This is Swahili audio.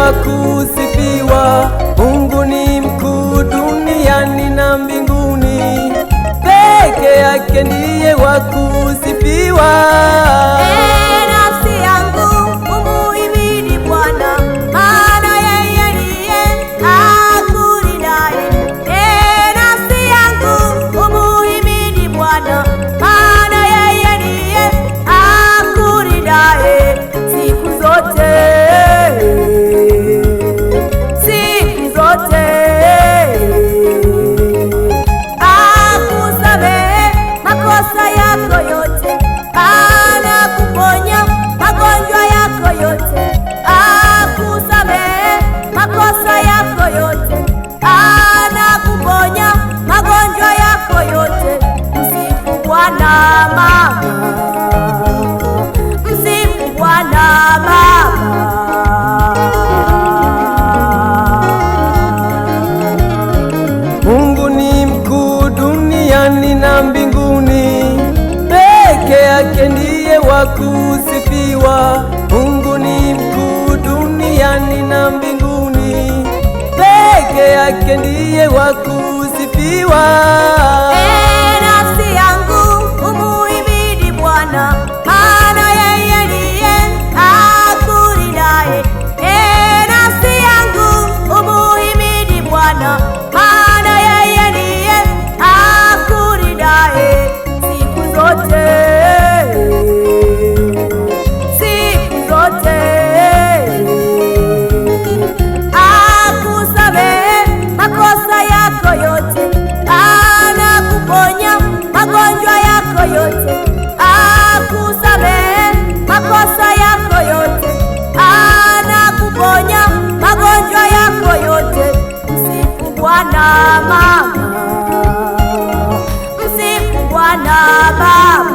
wa kusifiwa. Mungu ni mkuu duniani na mbinguni, peke yake ndiye wa kusifiwa. Nafsi yangu umuhimidi Bwana, maana yeye ndiye akulindaye. Nafsi yangu umuhimidi Bwana, maana yeye ndiye akulindaye siku zote, siku zote. Akusamehe makosa yako yote, anakuponya magonjwa yako yote. Akusamehe makosa yako yote, anakuponya magonjwa yako yote. Msifu Bwana mama, msifu Bwana mama. Mungu ni mkuu duniani na mbinguni, peke yake ndiye wa kusifiwa. Mungu ni mkuu duniani na mbinguni, peke yake ndiye wa kusifiwa. Nafsi yangu umuhimidi Bwana, maana yeye ndiye akulindaye. Nafsi yangu umuhimidi Bwana, maana yeye ndiye akulindaye siku zote, siku zote. Akusamehe makosa yako yote, anakuponya magonjwa yako yote. Akusamehe makosa yako yote, anakuponya magonjwa yako yote. Msifu Bwana mama, msifu Bwana baba.